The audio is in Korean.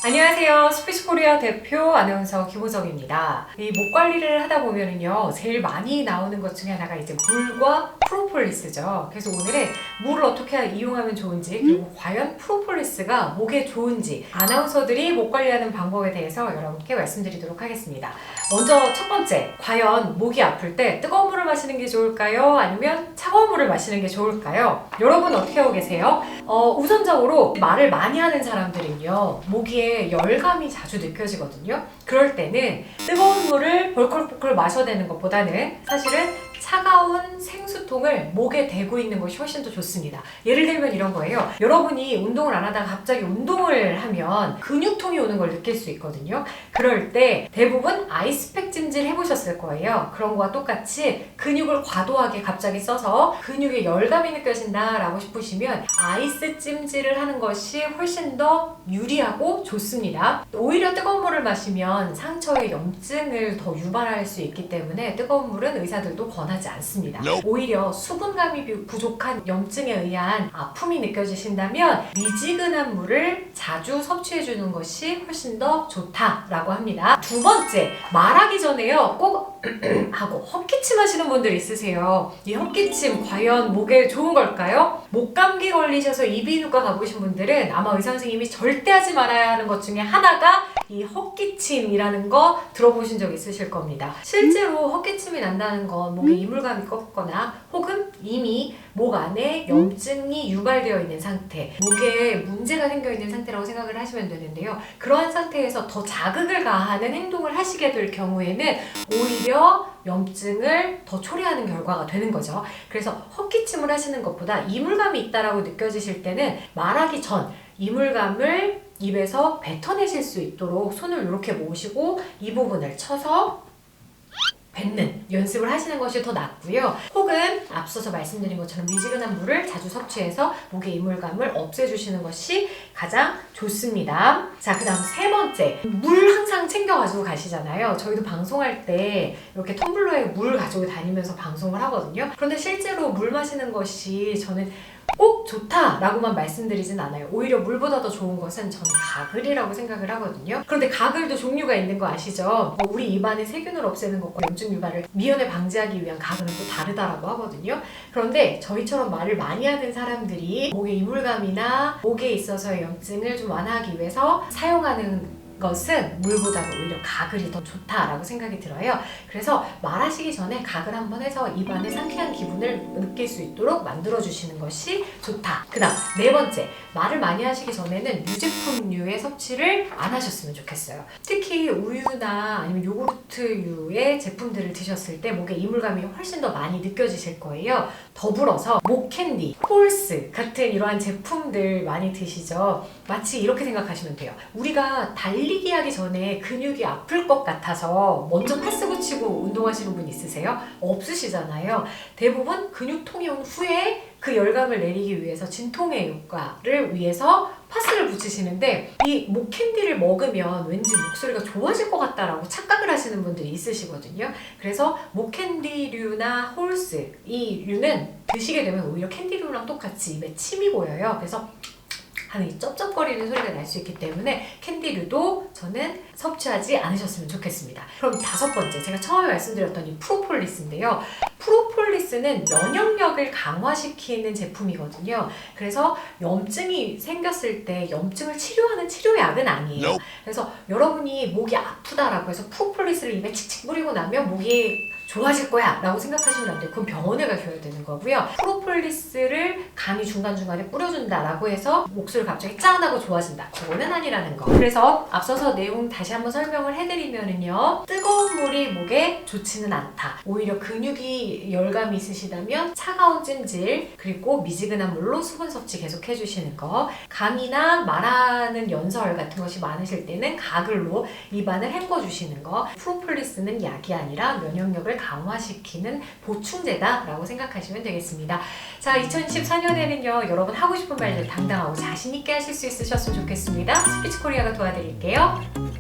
안녕하세요. 스피치코리아 대표 아나운서 김호정입니다. 이 목 관리를 하다 보면은요, 제일 많이 나오는 것 중에 하나가 이제 물과 프로폴리스죠. 그래서 오늘은 물을 어떻게 이용하면 좋은지, 그리고 과연 프로폴리스가 목에 좋은지, 아나운서들이 목 관리하는 방법에 대해서 여러분께 말씀드리도록 하겠습니다. 먼저 첫 번째, 과연 목이 아플 때 뜨거운 물을 마시는 게 좋을까요? 아니면 차가운 물을 마시는 게 좋을까요? 여러분 어떻게 하고 계세요? 우선적으로 말을 많이 하는 사람들은요, 목에 열감이 자주 느껴지거든요. 그럴 때는 뜨거운 물을 벌컥벌컥 마셔야 되는 것보다는 사실은 차가운 생수통을 목에 대고 있는 것이 훨씬 더 좋습니다. 예를 들면 이런 거예요. 여러분이 운동을 안 하다가 갑자기 운동을 하면 근육통이 오는 걸 느낄 수 있거든요. 그럴 때 대부분 아이스팩 찜질 해보셨을 거예요. 그런 거와 똑같이 근육을 과도하게 갑자기 써서 근육에 열감이 느껴진다 라고 싶으시면 아이스 찜질을 하는 것이 훨씬 더 유리하고 좋습니다. 오히려 뜨거운 물을 마시면 상처에 염증을 더 유발할 수 있기 때문에 뜨거운 물은 의사들도 권하지 않습니다. 오히려 수분감이 부족한 염증에 의한 아픔이 느껴지신다면 미지근한 물을 자주 섭취해주는 것이 훨씬 더 좋다라고 합니다. 두 번째, 말하기 전에요 꼭 하고 헛기침 하시는 분들 있으세요. 이 헛기침 과연 목에 좋은 걸까요? 목감기 걸리셔서 이비인후과 가보신 분들은 아마 의사 선생님이 절대 하지 말아야 하는 것 중에 하나가 이 헛기침이라는 거 들어보신 적 있으실 겁니다. 실제로 헛기침이 난다는 건 목에 이물감이 꺾거나 혹은 이미 목 안에 염증이 유발되어 있는 상태, 목에 문제가 생겨 있는 상태라고 생각을 하시면 되는데요. 그러한 상태에서 더 자극을 가하는 행동을 하시게 될 경우에는 오히려 염증을 더 초래하는 결과가 되는 거죠. 그래서 헛기침을 하시는 것보다 이물감이 있다라고 느껴지실 때는 말하기 전 이물감을 입에서 뱉어내실 수 있도록 손을 이렇게 모으시고 이 부분을 쳐서 뱉는 연습을 하시는 것이 더 낫고요. 혹은 앞서서 말씀드린 것처럼 미지근한 물을 자주 섭취해서 목의 이물감을 없애주시는 것이 가장 좋습니다. 자, 그 다음 세 번째, 물 항상 챙겨 가지고 가시잖아요. 저희도 방송할 때 이렇게 텀블러에 물 가지고 다니면서 방송을 하거든요. 그런데 실제로 물 마시는 것이 저는 꼭 좋다라고만 말씀드리진 않아요. 오히려 물보다 더 좋은 것은 저는 가글이라고 생각을 하거든요. 그런데 가글도 종류가 있는 거 아시죠? 우리 입안에 세균을 없애는 것과 염증 유발을 미연에 방지하기 위한 가글은 또 다르다라고 하거든요. 그런데 저희처럼 말을 많이 하는 사람들이 목에 이물감이나 목에 있어서의 염증을 좀 완화하기 위해서 사용하는 것은 물보다는 오히려 가글이 더 좋다라고 생각이 들어요. 그래서 말하시기 전에 가글 한번 해서 입안에 상쾌한 기분을 느낄 수 있도록 만들어주시는 것이 좋다. 그 다음 네 번째, 말을 많이 하시기 전에는 유제품류의 섭취를 안 하셨으면 좋겠어요. 특히 우유나 아니면 요구르트류의 제품들을 드셨을 때 목에 이물감이 훨씬 더 많이 느껴지실 거예요. 더불어서 목캔디, 폴스 같은 이러한 제품들 많이 드시죠. 마치 이렇게 생각하시면 돼요. 우리가 달리기 하기 전에 근육이 아플 것 같아서 먼저 파스 붙이고 운동하시는 분 있으세요? 없으시잖아요. 대부분 근육통이 온 후에 그 열감을 내리기 위해서 진통의 효과를 위해서 파스를 붙이시는데 이 목캔디를 먹으면 왠지 목소리가 좋아질 것 같다라고 착각을 하시는 분들이 있으시거든요. 그래서 목캔디류나 홀스 이 류는 드시게 되면 오히려 캔디류랑 똑같이 입에 침이 고여요. 그래서 하는 이 쩝쩝거리는 소리가 날 수 있기 때문에 캔디류도 저는 섭취하지 않으셨으면 좋겠습니다. 그럼 다섯 번째, 제가 처음에 말씀드렸던 이 프로폴리스인데요. 프로폴리스는 면역력을 강화시키는 제품이거든요. 그래서 염증이 생겼을 때 염증을 치료하는 치료약은 아니에요. 그래서 여러분이 목이 아프다라고 해서 프로폴리스를 입에 칙칙 뿌리고 나면 목이 좋아질 거야 라고 생각하시면 안 돼요. 그럼 병원에 가셔야 되는 거고요. 프로폴리스를 간이 중간중간에 뿌려준다 라고 해서 목소리가 갑자기 짠하고 좋아진다, 그거는 아니라는 거. 그래서 앞서서 내용 다시 한번 설명을 해드리면은요, 뜨거운 물이 목에 좋지는 않다. 오히려 근육이 열감이 있으시다면 차가운 찜질, 그리고 미지근한 물로 수분 섭취 계속 해주시는 거, 감이나 말하는 연설 같은 것이 많으실 때는 가글로 입안을 헹궈주시는 거. 프로폴리스는 약이 아니라 면역력을 강화시키는 보충제다라고 생각하시면 되겠습니다. 자, 2024년에는요, 여러분 하고 싶은 말들 당당하고 자신있게 하실 수 있으셨으면 좋겠습니다. 스피치코리아가 도와드릴게요.